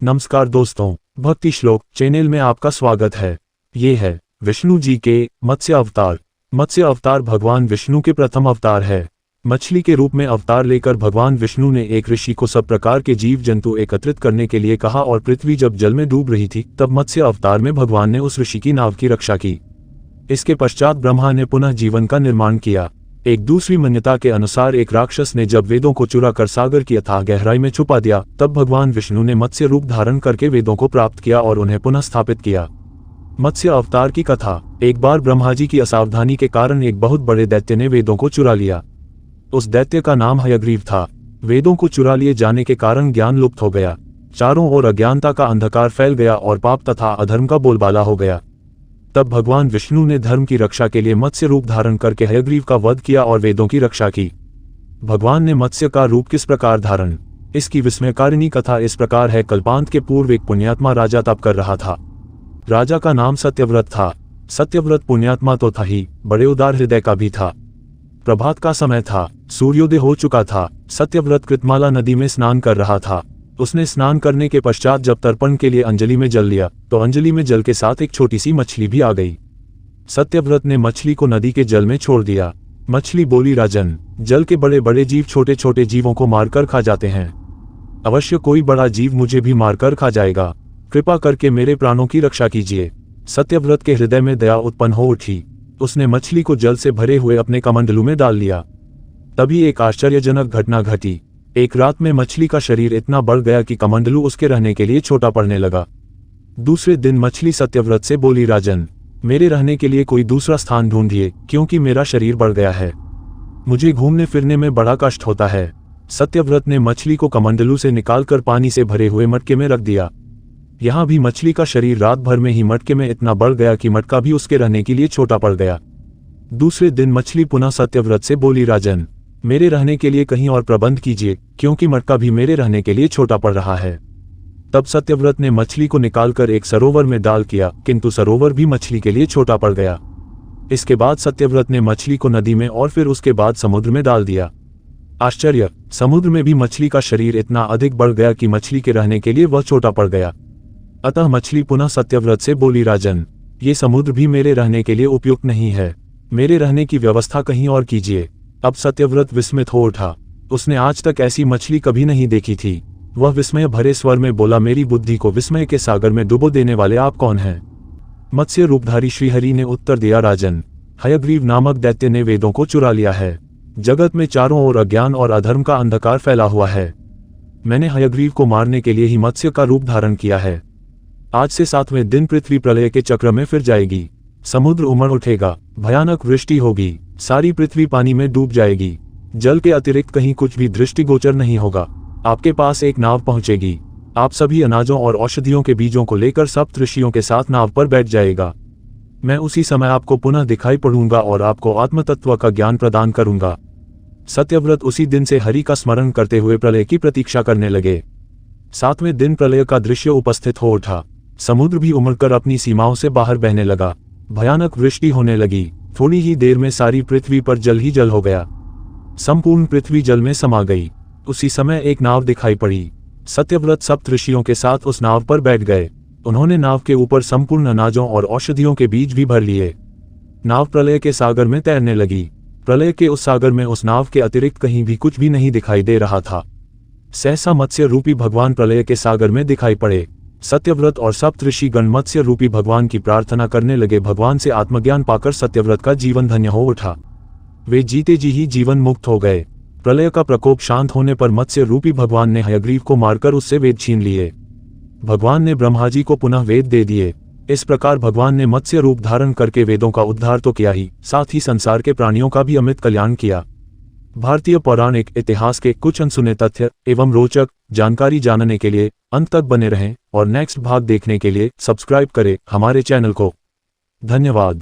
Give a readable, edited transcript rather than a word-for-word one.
नमस्कार दोस्तों, भक्ति श्लोक चैनल में आपका स्वागत है। ये है विष्णु जी के मत्स्य अवतार। मत्स्य अवतार भगवान विष्णु के प्रथम अवतार है। मछली के रूप में अवतार लेकर भगवान विष्णु ने एक ऋषि को सब प्रकार के जीव जंतु एकत्रित करने के लिए कहा और पृथ्वी जब जल में डूब रही थी तब मत्स्य अवतार में भगवान ने उस ऋषि की नाव की रक्षा की। इसके पश्चात ब्रह्मा ने पुनः जीवन का निर्माण किया। एक दूसरी मान्यता के अनुसार एक राक्षस ने जब वेदों को चुरा कर सागर की अथाह गहराई में छुपा दिया तब भगवान विष्णु ने मत्स्य रूप धारण करके वेदों को प्राप्त किया और उन्हें पुनः स्थापित किया। मत्स्य अवतार की कथा। एक बार ब्रह्मा जी की असावधानी के कारण एक बहुत बड़े दैत्य ने वेदों को चुरा लिया। उस दैत्य का नाम हयग्रीव था। वेदों को चुरा लिए जाने के कारण ज्ञान लुप्त हो गया। चारों ओर अज्ञानता का अंधकार फैल गया और पाप तथा अधर्म का बोलबाला हो गया। तब भगवान विष्णु ने धर्म की रक्षा के लिए मत्स्य रूप धारण करके हयग्रीव का वध किया और वेदों की रक्षा की। भगवान ने मत्स्य का रूप किस प्रकार धारण। इसकी विस्मयकारिणी कथा इस प्रकार है। कल्पांत के पूर्व एक पुण्यात्मा राजा तप कर रहा था। राजा का नाम सत्यव्रत था। सत्यव्रत पुण्यात्मा तो था ही, बड़े उदार हृदय का भी था। प्रभात का समय था, सूर्योदय हो चुका था। सत्यव्रत कृतमाला नदी में स्नान कर रहा था। उसने स्नान करने के पश्चात जब तर्पण के लिए अंजलि में जल लिया तो अंजलि में जल के साथ एक छोटी सी मछली भी आ गई। सत्यव्रत ने मछली को नदी के जल में छोड़ दिया। मछली बोली, राजन, जल के बड़े बड़े जीव छोटे छोटे जीवों को मारकर खा जाते हैं। अवश्य कोई बड़ा जीव मुझे भी मारकर खा जाएगा। कृपा करके मेरे प्राणों की रक्षा कीजिए। सत्यव्रत के हृदय में दया उत्पन्न हो उठी। उसने मछली को जल से भरे हुए अपने कमंडलू में डाल लिया। तभी एक आश्चर्यजनक घटना घटी। एक रात में मछली का शरीर इतना बढ़ गया कि कमंडलू उसके रहने के लिए छोटा पड़ने लगा। दूसरे दिन मछली सत्यव्रत से बोली, राजन, मेरे रहने के लिए कोई दूसरा स्थान ढूंढिए, क्योंकि मेरा शरीर बढ़ गया है। मुझे घूमने फिरने में बड़ा कष्ट होता है। सत्यव्रत ने मछली को कमंडलू से निकालकर पानी से भरे हुए मटके में रख दिया। यहाँ भी मछली का शरीर रात भर में ही मटके में इतना बढ़ गया कि मटका भी उसके रहने के लिए छोटा पड़ गया। दूसरे दिन मछली पुनः सत्यव्रत से बोली, राजन, मेरे रहने के लिए कहीं और प्रबंध कीजिए, क्योंकि मटका भी मेरे रहने के लिए छोटा पड़ रहा है। तब सत्यव्रत ने मछली को निकालकर एक सरोवर में डाल किया, किंतु सरोवर भी मछली के लिए छोटा पड़ गया। इसके बाद सत्यव्रत ने मछली को नदी में और फिर उसके बाद समुद्र में डाल दिया। आश्चर्य, समुद्र में भी मछली का शरीर इतना अधिक बढ़ गया कि मछली के रहने के लिए वह छोटा पड़ गया। अतः मछली पुनः सत्यव्रत से बोली, राजन, ये समुद्र भी मेरे रहने के लिए उपयुक्त नहीं है। मेरे रहने की व्यवस्था कहीं और कीजिए। अब सत्यव्रत विस्मित हो उठा। उसने आज तक ऐसी मछली कभी नहीं देखी थी। वह विस्मय भरे स्वर में बोला, मेरी बुद्धि को विस्मय के सागर में डुबो देने वाले आप कौन हैं? मत्स्य रूपधारी श्रीहरि ने उत्तर दिया, राजन, हयग्रीव नामक दैत्य ने वेदों को चुरा लिया है। जगत में चारों ओर अज्ञान और अधर्म का अंधकार फैला हुआ है। मैंने हयग्रीव को मारने के लिए ही मत्स्य का रूप धारण किया है। आज से 7वें दिन पृथ्वी प्रलय के चक्र में फिर जाएगी। समुद्र उमड़ उठेगा, भयानक वृष्टि होगी, सारी पृथ्वी पानी में डूब जाएगी। जल के अतिरिक्त कहीं कुछ भी दृष्टिगोचर नहीं होगा। आपके पास एक नाव पहुंचेगी। आप सभी अनाजों और औषधियों के बीजों को लेकर सप्त ऋषियों के साथ नाव पर बैठ जाएगा। मैं उसी समय आपको पुनः दिखाई पड़ूंगा और आपको आत्मतत्व का ज्ञान प्रदान करूंगा। सत्यव्रत उसी दिन से हरि का स्मरण करते हुए प्रलय की प्रतीक्षा करने लगे। 7वें दिन प्रलय का दृश्य उपस्थित हो उठा। समुद्र भी उमड़कर अपनी सीमाओं से बाहर बहने लगा। भयानक वृष्टि होने लगी। थोड़ी ही देर में सारी पृथ्वी पर जल ही जल हो गया। संपूर्ण पृथ्वी जल में समा गई। उसी समय एक नाव दिखाई पड़ी। सत्यव्रत सप्त ऋषियों के साथ उस नाव पर बैठ गए। उन्होंने नाव के ऊपर संपूर्ण अनाजों और औषधियों के बीज भी भर लिए। नाव प्रलय के सागर में तैरने लगी। प्रलय के उस सागर में उस नाव के अतिरिक्त कहीं भी कुछ भी नहीं दिखाई दे रहा था। सहसा मत्स्य रूपी भगवान प्रलय के सागर में दिखाई पड़े। सत्यव्रत और सप्त ऋषि गण मत्स्य रूपी भगवान की प्रार्थना करने लगे। भगवान से आत्मज्ञान पाकर सत्यव्रत का जीवन धन्य हो उठा। वे जीते जी ही जीवन मुक्त हो गए। प्रलय का प्रकोप शांत होने पर मत्स्य रूपी भगवान ने हयग्रीव को मारकर उससे वेद छीन लिए। भगवान ने ब्रह्मा जी को पुनः वेद दे दिए। इस प्रकार भगवान ने मत्स्य रूप धारण करके वेदों का उद्धार तो किया ही, साथ ही संसार के प्राणियों का भी अमित कल्याण किया। भारतीय पौराणिक इतिहास के कुछ अनसुने तथ्य एवं रोचक जानकारी जानने के लिए अंत तक बने रहें और नेक्स्ट भाग देखने के लिए सब्सक्राइब करें हमारे चैनल को। धन्यवाद।